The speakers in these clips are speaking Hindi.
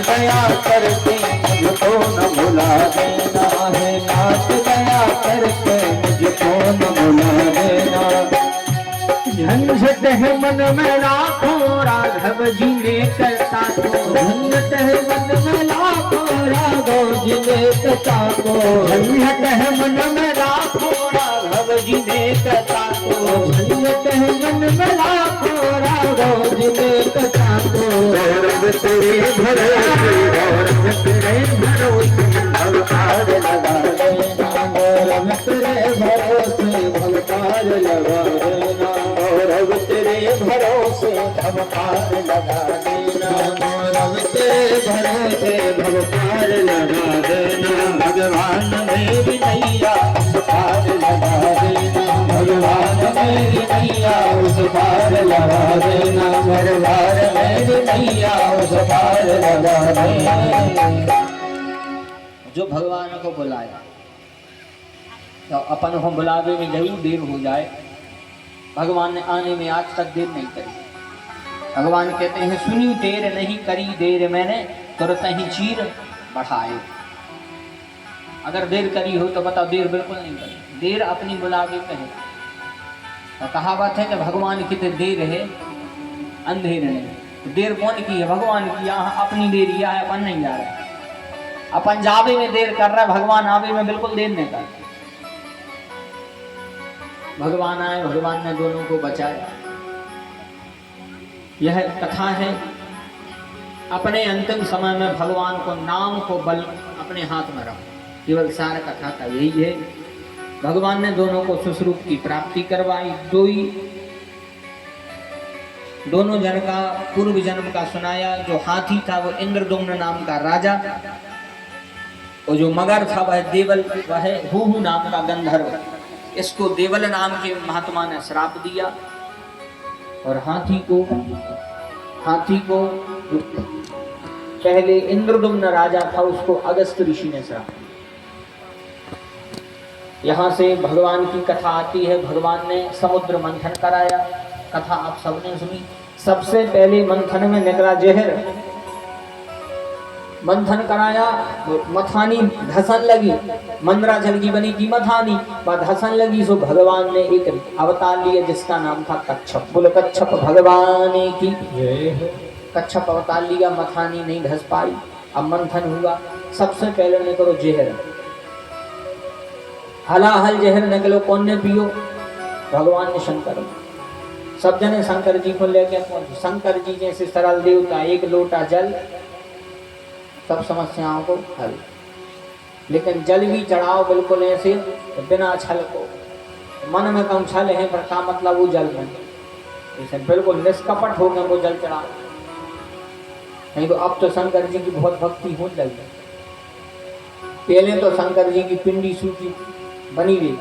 दया करके मुझको न भुला देना है, नाथ दया करके मुझको न भुला देना। झंझट है मन में लाखों राघव जी ने करता को, झंझट है मन में लाखों राघव जी ने करता को, झंझट है मन में लाखों राघव जी ने करता को, झंझट है मन में लाखों राघव जी ने करता को। गौरव तेरे भरोसे, गौरव तेरे भरोसे भवतार लगा देना, गौरव तेरे भरोसे भवतार लगा देना, गौरव तेरे भरोसे भवतार लगा देना, गौरव तेरे भरोसे भवतार लगा देना। भगवान मेरी नैया उस पार लगा देना, भगवान मेरी नैया उस पार लगा देना, भगवान मेरी नैया उस पार लगा देना। जो भगवान को बुलाया तो अपन को बुलावे में जरूर देर हो जाए, भगवान ने आने में आज तक देर नहीं करी। भगवान कहते हैं सुनी टेर नहीं करी देर मैंने, तुरंत ही चीर बढ़ाए। अगर देर करी हो तो बताओ, देर बिल्कुल नहीं करी, देर अपनी बुलावे पे है। तो कहावत है कि भगवान की तो देर है अंधेर नहीं। तो देर कौन की है? भगवान की। यहाँ अपनी देर यह है, अपन नहीं जा रहे, अपन जावे में देर कर रहा है, भगवान आवे में बिल्कुल देर नहीं कर। भगवान आए, भगवान ने दोनों को बचाया। यह कथा है अपने अंतिम समय में भगवान को नाम को बल अपने हाथ में रखो, केवल सार कथा का यही है। भगवान ने दोनों को सुश्रूप की प्राप्ति करवाई। दोनों जन का पूर्व जन्म का सुनाया। जो हाथी था वो इंद्रदुम्न नाम का राजा, और जो मगर था वह देवल, वह हूहू नाम का गंधर्व। इसको देवल नाम के महात्मा ने श्राप दिया, और हाथी को पहले इंद्रदुम्न राजा था, उसको अगस्त ऋषि ने श्राप दिया। यहाँ से भगवान की कथा आती है। भगवान ने समुद्र मंथन कराया, कथा आप सबने सुनी। सबसे पहले मंथन में निकला जहर, मंथन कराया, मथानी धसन लगी, मंदराचल की बनी थी मथानी, वह धसन लगी। सो भगवान ने एक अवतार लिया जिसका नाम था कच्छप। बोले कच्छप भगवान की। कच्छप अवतार लिया, मथानी नहीं धस पाई। अब मंथन हुआ, सबसे पहले निकलो जहर, हलाहल जहर निकलो। कौन ने पियो? भगवान ने शंकर। सब जने शंकर जी को लेके पहुंचे। शंकर जी जैसे सरल देवता, एक लोटा जल सब समस्याओं को हल। लेकिन जल भी चढ़ाओ बिल्कुल ऐसे बिना छल को, मन में कम छल है पर का मतलब वो जल में ऐसे बिल्कुल निष्कपट हो गए वो जल चढ़ाओ। नहीं तो अब तो शंकर जी की बहुत भक्ति हो लगी। पहले तो शंकर जी की पिंडी सूखी बनी हुई,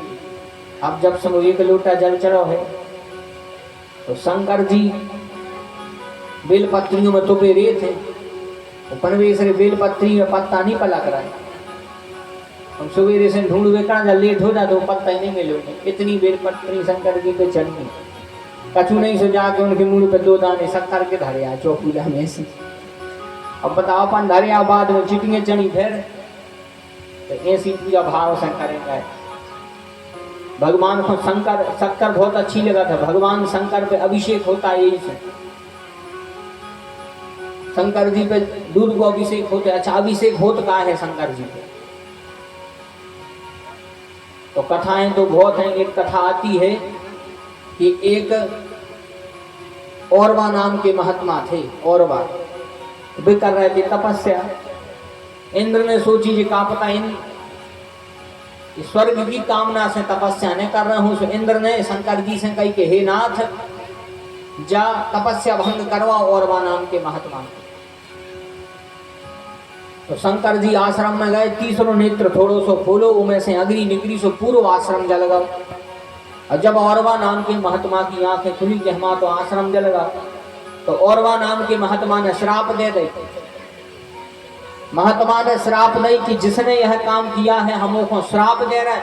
अब जब सब एक लोटा जल चढ़ाओ है तो शंकर जी बेलपत्रियों में तुपे रहे थे। पनवेसरे बेलपत्री में पत्ता नहीं पलक रहा है। हम सवेरे से ढूंढ बेकड़ा जब लेट हो जाए तो पत्ता ही नहीं मिलोगे। इतनी बेलपत्री शंकर जी पे चढ़ी, कछु नहीं सो जाके उनके मुंह पे 2 दाने शक्कर के धरे आ चौकीला में से। अब बताओ अपन धरे आ, बाद में चिटिंगे चढ़ी फिर तो ऐसी पूजा भाव से करेंगे। भगवान को शक्कर बहुत अच्छी लगा था। भगवान शंकर पे अभिषेक होता है यही से, शंकर जी पे दूध को अभिषेक होते। अच्छा अभिषेक होता कहाँ है शंकर जी पे? तो कथाएं तो बहुत हैं। एक कथा आती है कि एक औरवा नाम के महात्मा थे। औरवा वे कर रहे थे तपस्या। इंद्र ने सोची जी का पता इन स्वर्ग की कामना से तपस्या नहीं कर रहा हूं। तो इंद्र ने शंकर जी से कही कि हे नाथ जा तपस्या भंग करवा औरवा नाम के महात्मा। तो शंकर जी आश्रम में गए। 30 नेत्र थोड़ो सो खोलो, उमें से अग्नि निकली सो पूर्व आश्रम जल गया। और जब औरवा नाम के महात्मा की आंखें खुली कि हमारा तो आश्रम जल गया, तो औरवा नाम के महात्मा ने श्राप दे दी। महात्मा ने श्राप दी कि जिसने यह काम किया है हम को श्राप दे रहे हैं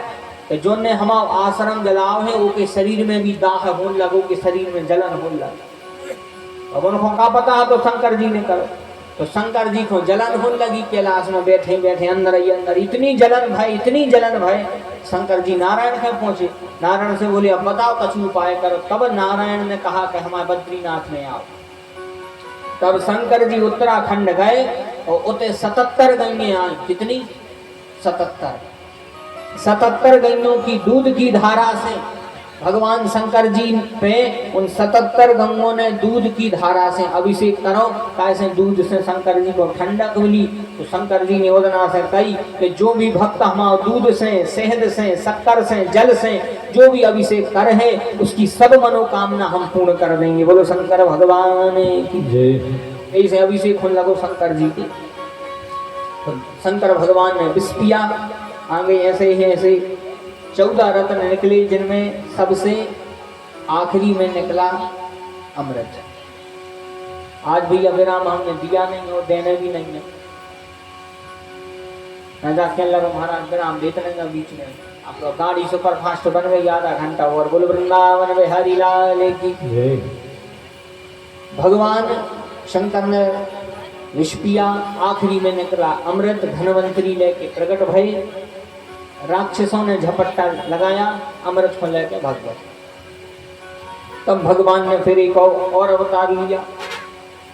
कि जो ने हम आश्रम जलाओ है वो के शरीर में भी दाह हो लगो, के शरीर में जलन हो लगे। अब उनको का पता तो शंकर जी ने करो। तो शंकर जी को जलन होने लगी, कैलाश में बैठे बैठे अंदर ही अंदर इतनी जलन भय। शंकर जी नारायण के पहुंचे, नारायण से बोले अब बताओ कछु उपाय करो। तब नारायण ने कहा कि हमारे बद्रीनाथ में आओ। तब शंकर जी उत्तराखंड गए और उते 77 गंगे आई। कितनी? 77 गंगों की दूध की धारा से भगवान शंकर जी पे उन 77 गंगों ने दूध की धारा से अभिषेक करो। कैसे दूध से शंकर जी को ठंडक मिली। तो शंकर जी ने ओदना से कही कि जो भी भक्त हमारे दूध से, शहद से, शक्कर से, जल से जो भी अभिषेक कर है उसकी सब मनोकामना हम पूर्ण कर देंगे। बोलो शंकर भगवान की जय। ऐसे अभिषेक होने लगो शंकर जी के। तो शंकर भगवान ने विष पिया। आगे ऐसे ही ऐसे 14 रत्न निकले, जिनमें सबसे आखिरी में निकला अमृत। आज भी अभिराम हमने दिया नहीं और देने भी नहीं है। राजा कहने लगा महाराज विराम देते नहीं बीच में। आप लोग गाड़ी सुपर फास्ट बन गई, आधा घंटा और। बोलो वृंदावन बिहारी लाल की। भगवान शंकर ने विष पिया, आखिरी में निकला अमृत। धनवंतरी लेके प्रकट भय। राक्षसों ने झपट्टा लगाया, अमृत को लेके भाग गए। तब भगवान ने फिर एक और अवतार लिया।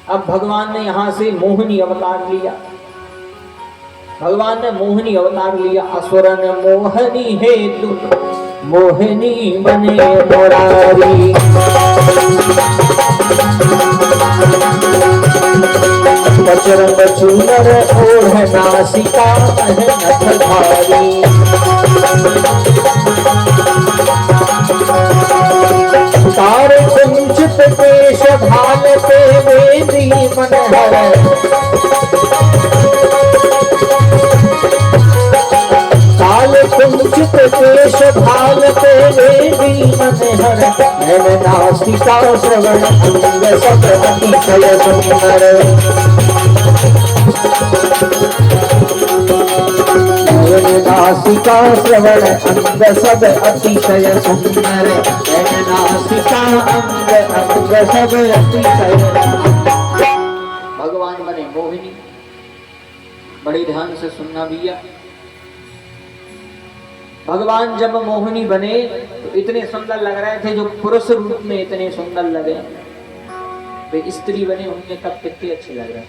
अब भगवान ने यहां से मोहिनी अवतार लिया। भगवान ने मोहिनी अवतार लिया। असुरन मोहनी हेतु मोहिनी बने मुरारी। बजरंग चूनर ओढ़ नासिका नथ धारी। तार कुंचित केश भाल पे वेदी मनहर। ताल कुंचित केश भाल पे वेदी मनहर। नैन नासिका श्रवण अंग सब अतिशय सुंदर। नासिका श्रवण अंग सब अतिशय सुंदर। नासिका अंग सब अतिशय। भगवान बने मोहिनी। बड़ी ध्यान से सुनना भैया। भगवान जब मोहिनी बने तो इतने सुंदर लग रहे थे, जो पुरुष रूप में इतने सुंदर लगे वे स्त्री बने होंगे तब कितने अच्छे लग रहे।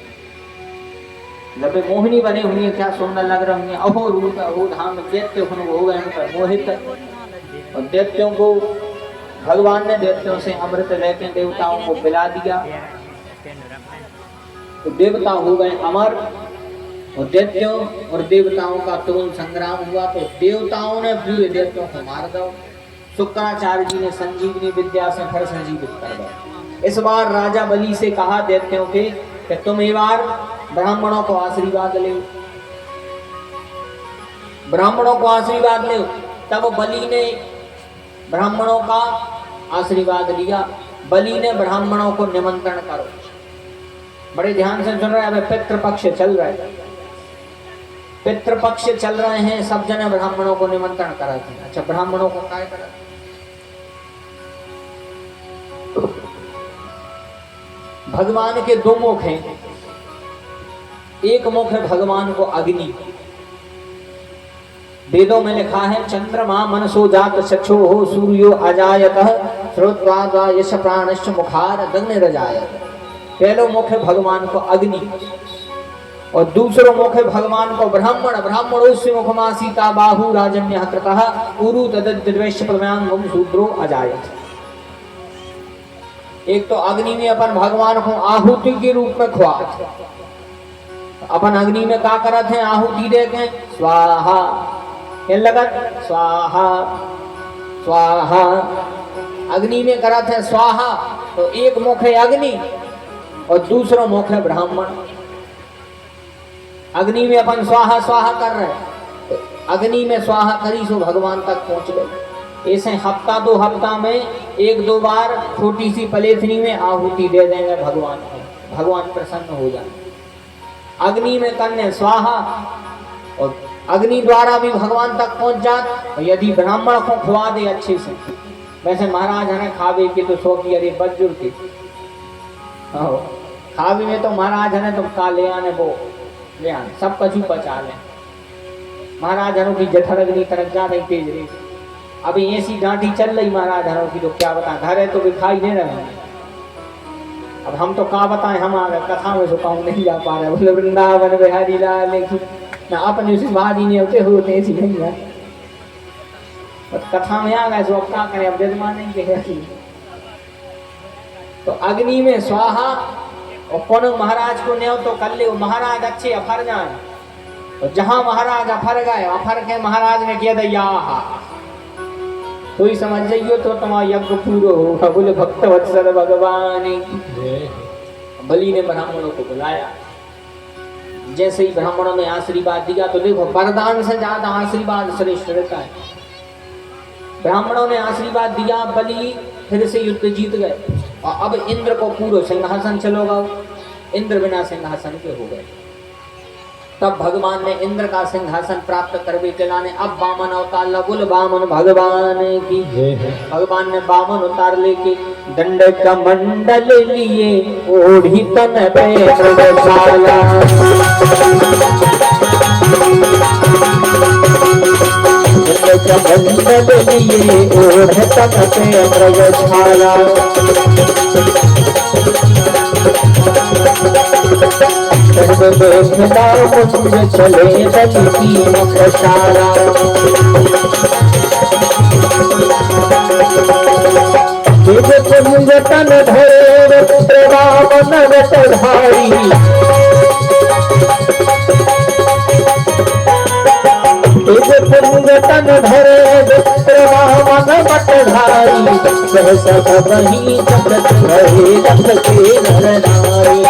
जब मोहिनी बने होंगे क्या सुंदर लग रहे होंगे। अहो रूप अहो धाम दैत्य हो गए उनका मोहित। और दैत्यों को भगवान ने दैत्यों से अमृत लेके देवताओं को पिला दिया। तो देवता हो गए अमर। और दैत्यों और देवताओं का तुरंत संग्राम हुआ। तो देवताओं ने पूरे दैत्यों को मार दो। शुक्राचार्य जी ने संजीवनी विद्या से फिर से जीवित कर दो। इस बार राजा बलि से कहा दैत्यों के कि तुम एक बार ब्राह्मणों को आशीर्वाद ले। ब्राह्मणों को आशीर्वाद ले। तब बलि ने ब्राह्मणों का आशीर्वाद लिया। बलि ने ब्राह्मणों को निमंत्रण करो। बड़े ध्यान से सुन रहे हैं। पितृपक्ष चल रहा है। पितृपक्ष चल रहे हैं। सब जने ब्राह्मणों को निमंत्रण कराते हैं। अच्छा ब्राह्मणों को क्या कराते? भगवान के दो मुख हैं। एक मुख है भगवान को अग्नि। वेदों में लिखा है चंद्रमा मनसो जात चक्षु हो सूर्यो अजायतः श्रोत्वा यश प्राणश्च मुखार दग्निरजायत। पहलो मुख है भगवान को अग्नि और दूसरो मुख है भगवान को ब्राह्मण। ब्राह्मणोस्य मुखमा सीता बाहु राजन्यः कृतः उरु तद्वैश्य प्रव्यांगम शूद्रो अजायत। एक तो अग्नि में अपन भगवान को आहुति के रूप में खुआते। अपन अग्नि में क्या करते हैं? आहुति देके स्वाहा लगत स्वाहा स्वाहा। अग्नि में करते हैं स्वाहा। तो एक मुख है अग्नि और दूसरा मुख है ब्राह्मण। अग्नि में अपन स्वाहा स्वाहा कर रहे हैं। तो अग्नि में स्वाहा करी सो भगवान तक पहुंच गए। ऐसे हफ्ता दो हफ्ता में एक दो बार छोटी सी पलेथनी में आहुति दे देंगे भगवान को। भगवान प्रसन्न हो जाए। अग्नि में करने स्वाहा और अग्नि द्वारा भी भगवान तक पहुंच जात। और यदि ब्राह्मण को खुआ दे अच्छे से। वैसे महाराज हमें खावे के तो सौ की अरे बज्जुर के खावी में तो महाराज है तुम का ले आने वो ले आने सब कछु पचा ले। महाराज हरों की जठरग्नि तरक जा नहीं तेज रही। अभी ऐसी डांटी चल रही महाराज हरों की तो क्या बता, घर है तो दिखाई नहीं रहे। अब हम तो का बताएं, हम आ गए कथा में सुखाऊ नहीं जा पा रहे। बोले वृंदावन बिहारी लाल की ना अपने उस बाजी नहीं होते होते ऐसी नहीं है। कथा में आ गए तो अब क्या करें, अब जजमान नहीं कहे। तो अग्नि में स्वाहा और कौन महाराज को न्यो तो कर ले, महाराज अच्छे अफर जाए। तो जहां महाराज अफर गए, अफर के महाराज ने किया दैया तो ही समझ जाइयो तो तुम्हारा यज्ञ पूरा होगा। बोले भक्त वत्सल भगवान की। बलि ने ब्राह्मणों को बुलाया। जैसे ही ब्राह्मणों ने आशीर्वाद दिया तो देखो वरदान से ज्यादा आशीर्वाद श्रेष्ठ रहता है। ब्राह्मणों ने आशीर्वाद दिया, बलि फिर से युद्ध जीत गए और अब इंद्र को पूरा सिंहासन चलोगा। इंद्र बिना सिंहासन के हो गए। तब भगवान ने इंद्र का सिंहासन प्राप्त करवे के लाने अब बामन अवतार लगुल बामन भगवान की। भगवान ने बामन उतार लेके दंड का मंडल लिए ओढ़ी तन पे मृगशाला। दंड का मंडल लिए ओढ़ तन पे मृगशाला। देखता मुझ चले बलि की मृगशाला। तन धरे बामन वटधारी। तन धरे बामन वटधारी। सहसा सबहि जगत भये रख के नर नारी।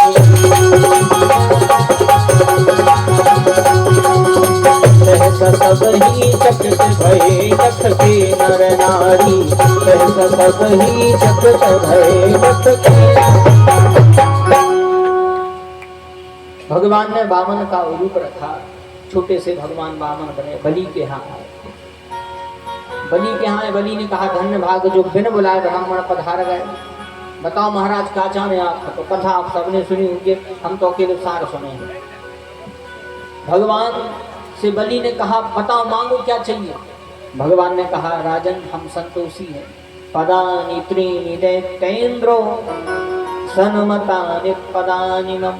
सबही चकित भये रख के नर नारी। सबही चकित भये रख के। भगवान ने वामन का रूप रखा। छोटे से भगवान वामन बने, बलि के यहाँ आए। बलि के यहाँ बलि ने कहा धन्य भाग जो बिन बुलाए ब्राह्मण पधार गए। बताओ महाराज क्या चाहे आप? तो कथा आप सबने सुनी होंगे, हम तो अकेले सार सुने हैं। भगवान से बलि ने कहा बताओ मांगो क्या चाहिए? भगवान ने कहा राजन हम संतोषी हैं। पदानि त्रीणि दैत्येन्द्रो सन्मतानि पदानि मम।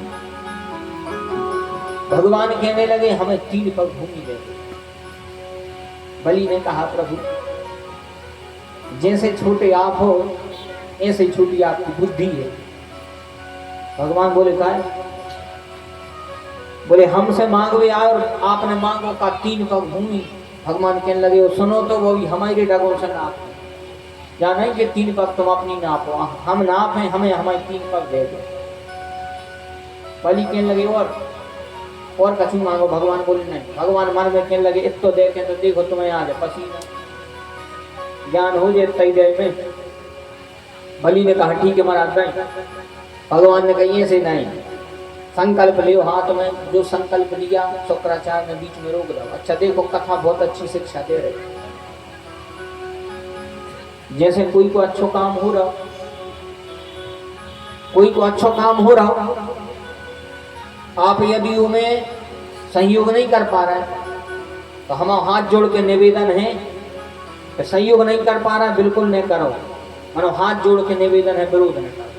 भगवान कहने लगे हमें 3 पग भूमि दे। बलि ने कहा प्रभु जैसे छोटे आप हो ऐसे छोटी आपकी बुद्धि है। भगवान बोले का बोले हमसे मांगवे और आपने मांगो का 3 पग भूमि। भगवान कहने लगे वो सुनो तो वो भी हमारे डगों से नाप या नहीं कि 3 पग तुम अपनी नापो, हम नाप हैं, हमें हमारे 3 पग दे दो। बलि कहने लगे और कछु मांगो। भगवान बोले नहीं। भगवान मन में कहने लगे इतो देखे तो देखो तुम्हें आ जाए पसीना ज्ञान हो जाए तई देर में। बलि ने कहा ठीक है महाराज नहीं। भगवान ने कही ऐसे नहीं, संकल्प लियो हाथ में। जो संकल्प लिया शुक्राचार्य ने बीच में रोक दो। अच्छा देखो कथा बहुत अच्छी शिक्षा दे रही। जैसे कोई को अच्छो काम हो रहा, कोई को अच्छो काम हो रहा, आप यदि उन्हें सहयोग नहीं कर पा रहे तो हम हाथ जोड़ के निवेदन है कि सहयोग नहीं कर पा रहा बिल्कुल नहीं करो। मानो हाथ जोड़ के निवेदन है विरोध नहीं करो।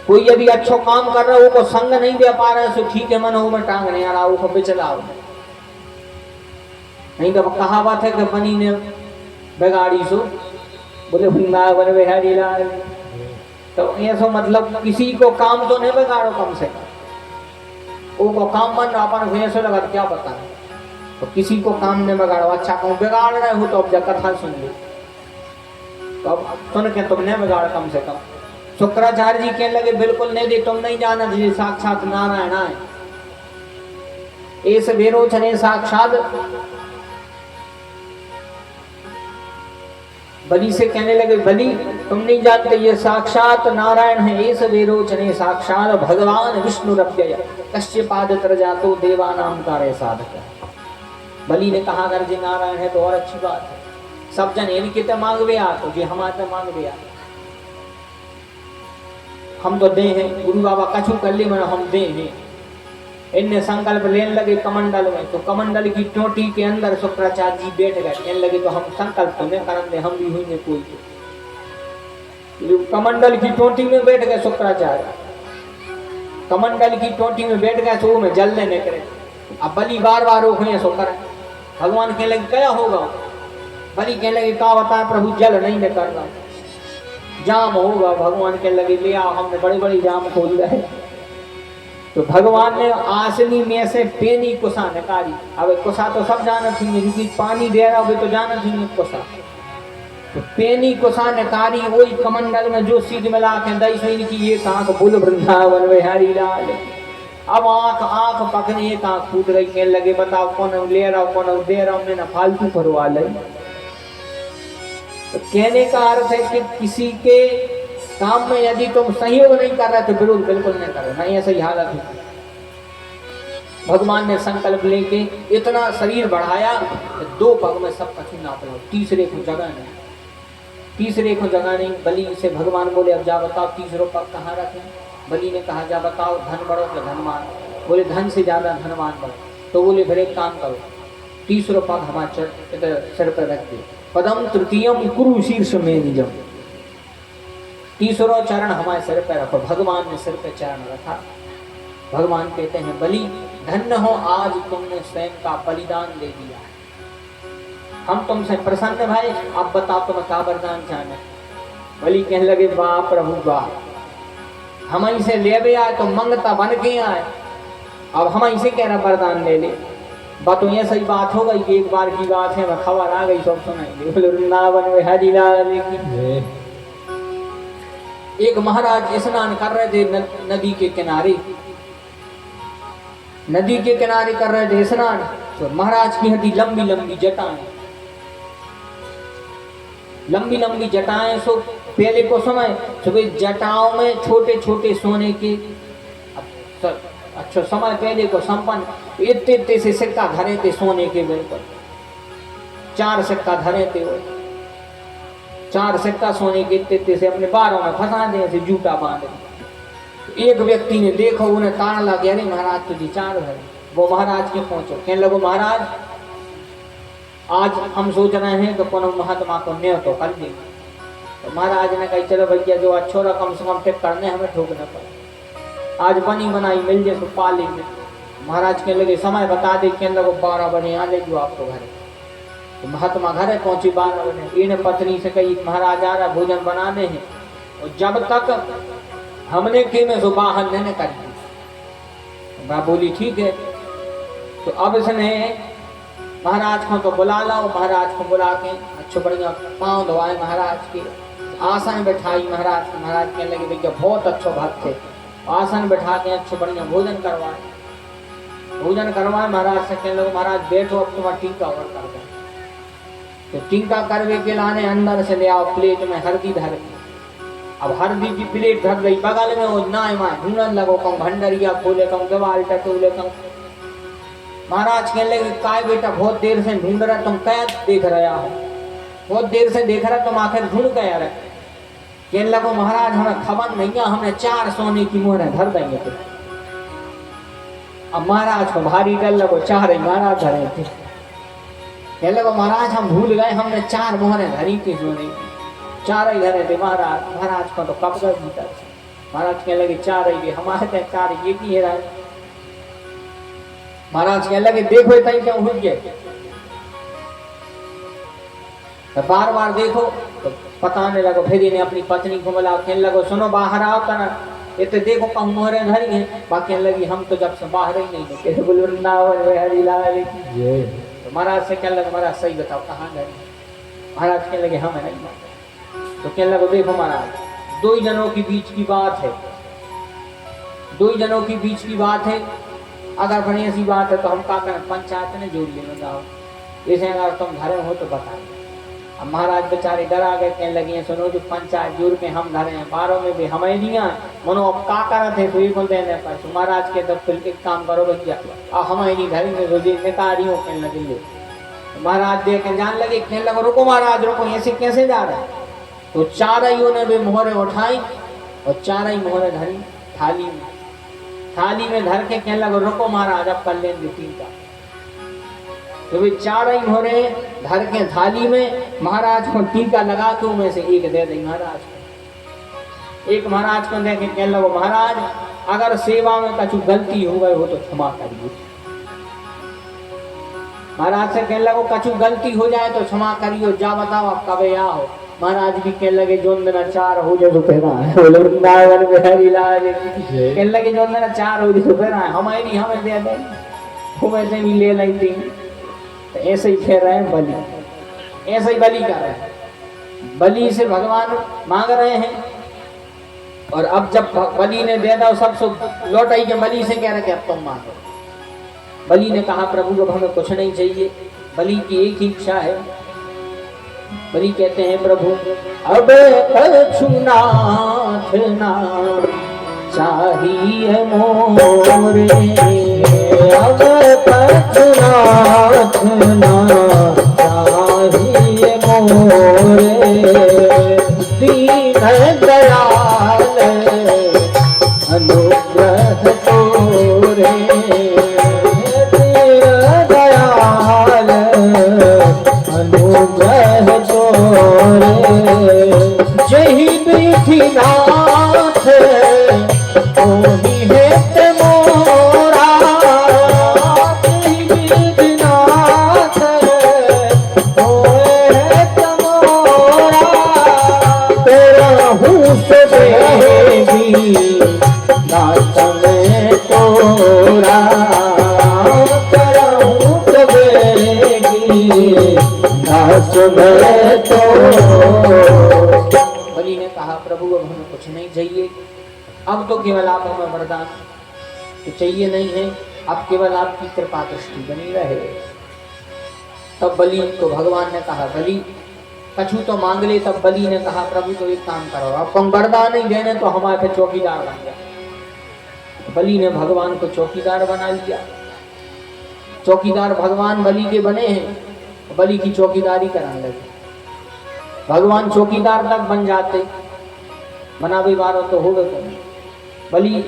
कोई यदि अच्छो काम कर रहा है वो संग नहीं दे पा रहा है तो ठीक है मनो में टांग नहीं आ रहा वो बिचलाओ। नहीं तो कहावत है कि बनी ने बिगाड़ी सो बोले वृंदावन बिहारी लाल। तो ऐसा मतलब किसी को काम तो नहीं बिगाड़ो कम से कम। वो काम बन रहा अपन ऐसा लगा क्या पता है। तो किसी को काम नहीं बिगाड़ो। अच्छा कहूँ बिगाड़ रहे हो तो अब जब कथा सुन लो तो अब सुन के तुम नहीं बिगाड़ कम से कम। शुक्राचार्य जी कहने लगे बिल्कुल नहीं दे, तुम नहीं जाना जी साक्षात नारायण आए। इस विरोचने साक्षात बलि से कहने लगे बलि तुम नहीं जानते ये साक्षात नारायण है। इस विरोचने साक्षात भगवान विष्णु रव्यय कश्य पाद त्रजातो देवानाम कार्य साधक। बलि ने कहा अगर जी नारायण है तो और अच्छी बात है। सब जन इनके तो मांगवे आ तो जी हमारे मांगवे आ। हम तो दे हैं गुरु बाबा कछु कर ले मैंने हम दे हैं। इनने संकल्प लेने लगे कमंडल में, तो कमंडल की टोटी के अंदर शुक्राचार्य जी बैठ गए। कहने लगे तो हम संकल्प तो नहीं करते, हम भी हुई कोई। कमंडल की टोटी में बैठ गए शुक्राचार्य, कमंडल की टोटी में बैठ गए तो में जलने निकले। अब बलि बार बार रोकने सो कर भगवान कहने लगे क्या होगा? बलि कहने लगे का बता प्रभु जल नहीं निकल रहा, जाम होगा। भगवान कहने लगे ले आओ, हमने बड़े बड़े जाम खोल रहे। तो भगवान ने आसनी में से पेनी कुसा निकाली। अब कुसा तो सब जाना थी, क्योंकि पानी दे रहा हो तो जाना थी कुसा। तो पेनी कुसा निकाली वही कमंडल में जो सीध मिला के दई की ये आंख बुल वृंदावन बिहारी लाल। अब आंख आंख पकड़ी एक आंख फूट रही। कहने लगे बताओ कौन ले रहा हूं कौन दे रहा हूं, मैंने फालतू भरवा ली। तो कहने का अर्थ है कि किसी के काम में यदि तुम सहयोग नहीं कर रहे तो विरोध बिल्कुल नहीं करो, नहीं ऐसा ही हालत है। भगवान ने संकल्प लेके इतना शरीर बढ़ाया, 2 पग में सब कछु नाप लो, तीसरे को जगह नहीं, तीसरे को जगह नहीं। बलि से भगवान बोले अब जा बताओ तीसरा पग कहाँ रखें? बलि ने कहा जा बताओ धन बढ़ो तो धनवान, बोले धन से ज्यादा धनवान बढ़ो। तो बोले फिर एक काम करो, तीसरा पग हमारे सिर पर रख दे, पदम तृतीयम कुरु शीर्ष में निजम, तीसरा चरण हमारे सिर पर रखो। भगवान ने सिर पर चरण रखा। भगवान कहते हैं बलि धन्य हो, आज तुमने स्वयं का बलिदान दे दिया, हम तुमसे प्रसन्न भाई। अब बताओ तुम्हें क्या वरदान चाहना? बलि कहने लगे वाह प्रभु वाह, हम इसे ले भी आए तो मंगता बन के आए, अब हम इसे कह रहा वरदान ले ले। बात तो ये सही बात हो गई कि एक बार की बात है, मैं खबर आ गई सब सुनाएंगे। वृंदावन में हरि लाल की। एक महाराज स्नान कर रहे थे नदी के किनारे, नदी के किनारे कर रहे थे स्नान। तो महाराज की हटी लंबी लंबी जटाएं, लंबी लंबी जटाएं। सो पहले को समय सुबह जटाओं में छोटे छोटे सोने के, अच्छा समय पहले को संपन्न इतने इतने से सिक्का धरे थे सोने के, बिल्कुल 4 सिक्का धरे थे वो, 4 सिक्का सोने के इतने से अपने बारों में फंसा दे से जूटा बांधे। एक व्यक्ति ने देखो, उन्हें ताड़ लगा, अरे महाराज तुझे 4 धरे। वो महाराज के पहुंचो, कहने लगो महाराज आज हम सोच रहे हैं कि कोनो महात्मा को न्याय तो कर देंगे। तो महाराज ने कहा चलो भैया जो अच्छो रकम से कम टिक करने हमें ठोकना पड़े, आज बनी बनाई मिल जाए तो पा लेंगे। महाराज के लगे समय बता दे, कहने लगो 12 बजे आ ले जो आपको घर। तो महात्मा घर पहुंची 12 बजे। इन्हें पत्नी से कही महाराज आ रहा भोजन बनाने हैं, और जब तक हमने के में सो बाहर नहीं कर दी। मैं बोली ठीक है। तो अब इसने महाराज को तो बुला लाओ, महाराज को बुला के अच्छे बढ़िया पाँव धोआए महाराज के, आसन बैठाई महाराज के। महाराज कहने लगे भैया बहुत अच्छो भक्त थे, आसन बैठा के अच्छे बढ़िया भोजन करवाए, भोजन करवाए। महाराज से कहने लगे महाराज बैठो अब तुम्हारा टीका और कर दो। तो टीका करवे के लाने अंदर से ले आओ प्लेट में हल्दी धर के। अब हल्दी की प्लेट धर गई बगल में, वो नाय माय ढूंढन लगो, कम भंडरिया खोले, कम दीवार टटोले, कम। महाराज कहने लगे काय बेटा बहुत देर से ढूंढ रहा, तुम क्या देख रहा हो? बहुत देर से देख रहा, तुम आखिर ढूंढ क्या रहे? कहने लगो महाराज हमें खबर नहीं है, हमने 4 सोने की मोहरें धर देंगे थे। अब महाराज को भारी डर लगो, 4 ही महाराज धरे थे। कहने लगो महाराज हम भूल गए, हमने 4 मोहरें धरी थी सोने की, 4 ही धरे थे महाराज। महाराज को तो कब गए भीतर। महाराज कहने लगे 4 ही हमारे 4 ये की है राज। महाराज कहने लगे देखो इतना क्यों हुई गए? तो बार बार देखो तो पताने लगो। फिर इन्हें अपनी पत्नी को बुलाओ, कहने लगो सुनो बाहर आओ करना, इतने देखो कहूँ मोहरें धरी हैं। बाकी कहने लगी हम तो जब से बाहर ही नहीं निकले। बोल वृंदावन हरि लाल की। तो महाराज से कहने लगे महाराज सही बताओ कहाँ गए? महाराज कहने लगे हमें नहीं मालूम। तो कहने लगो देखो महाराज 2 जनों के बीच की बात है, 2 जनों के बीच की बात है। अगर बड़ी ऐसी बात है तो हम क्या करें, पंचायत ने जोड़ लेना जाओ, इसे अगर तुम धरे हो तो बता। अब महाराज बेचारे डरा गए, कहने लगे सुनो जो पंचायत जोड़ के हम धरे हैं, 12 में भी हमें दिया मनो अब का करा थे तो बोल देने पर। महाराज के तब फिर एक काम करो भैया अब हमें नहीं धरेंगे, रोजी निकाली हो कहने लगे। महाराज देख के जान लगे, कहने लगे रुको महाराज रुको, ऐसे कैसे जा रहे? तो 4 ने भी मोहरें उठाई और चार ही मोहरे धरी थाली में धर के कहने लगा रुको महाराज अब कर लेंगे टीका। तो वे चार ही मोहरे धर के थाली में महाराज को टीका लगा के उनमें से एक दे दी महाराज को। एक महाराज को दे के कहने लगा महाराज अगर सेवा में कछु गलती हो गई हो तो क्षमा करिए। महाराज से कहने लगा कछु गलती हो जाए तो क्षमा करियो, जा बताओ आप कब आओ। महाराज भी कहने लगे जोन दिन चार हो जाए दोपहरा है बोले वृंदावन बिहारी लाल कहने लगे जोन दिन चार हो जाए दोपहरा है हमारी हमें दे दे वो वैसे भी ले ली थी। तो ऐसे ही कह रहे हैं बलि, ऐसे ही बलि कर रहे हैं, बलि से भगवान मांग रहे हैं। और अब जब बलि ने दे दो सब लौट आई के बलि से कह रहे कि अब तुम मांगो। बलि ने कहा प्रभु अब हमें कुछ नहीं चाहिए, बलि की एक ही इच्छा है। बलि कहते हैं प्रभु अब कछुनाथ ना चाहिए मोरे, अब कछुनाथ ना चाहिए मोरे, दीन दयाल अनुग्रह तोरे, दीन दयाल अनुग्रह तोरे, जही मीठी नाथ ओही है मोरा, जही मीठी नाथ ओहे है मोरा, तेरा हूँ से देवी नाथ में तोरा, तेरा हूँ से देवी नाथ में तोरा। बलि ने कहा प्रभु अब हमें कुछ नहीं चाहिए, अब तो केवल आप हमें वरदान तो चाहिए नहीं है, अब केवल आपकी कृपा दृष्टि बनी रहे। तब बलि को भगवान ने कहा बलि कछु तो मांग ले। तब बलि ने कहा प्रभु तो एक काम करो आप तुम वरदान नहीं देने तो हमारे पे चौकीदार बन गया। बलि ने भगवान को चौकीदार बना लिया। चौकीदार भगवान बलि के बने हैं, बलि की चौकीदारी कराने लगे। भगवान चौकीदार तक बन जाते, बना भी बारो तो हो गए। बलि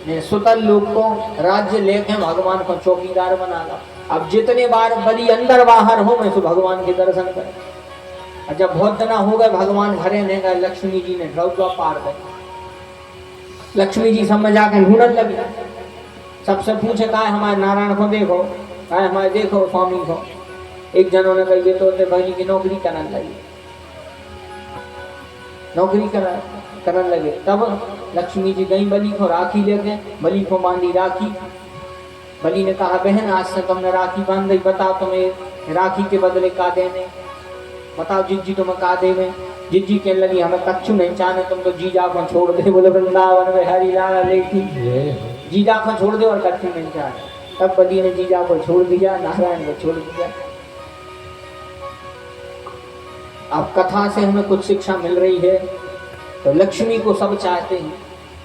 ने सुतल लोग को राज्य लेके भगवान को चौकीदार बना ला। अब जितने बार बलि अंदर बाहर हो मैं तो भगवान के दर्शन करें। और जब बहुत दिन हो गए भगवान घरे नहीं गए, लक्ष्मी जी ने ड्रौजा पार गए। लक्ष्मी जी सब में जाकर ढूंढने लगी, सबसे पूछे कहा हमारे नारायण को देखो, कहा हमारे देखो स्वामी को। एक जनों ने कही तो बहनी की नौकरी करने लगी, नौकरी करने लगे। तब लक्ष्मी जी गई बलि को राखी लेके, बलि को बांधी राखी। बलि ने कहा बहन आज से तुमने राखी बांध दी, बताओ तुम्हें राखी के बदले का देने, बताओ जिज्जी तुम्हें का देवे। जिज्जी कहने लगी हमें कच्छु नहीं चाहने, तुम तो जीजा को छोड़ दे। बोले वृंदावन में हरी लाल लेकी जीजा को छोड़ दे और कच्छु नहीं चाहने। तब बलि ने जीजा को छोड़ दिया, नारायण को छोड़ दिया। अब कथा से हमें कुछ शिक्षा मिल रही है। तो लक्ष्मी को सब चाहते हैं,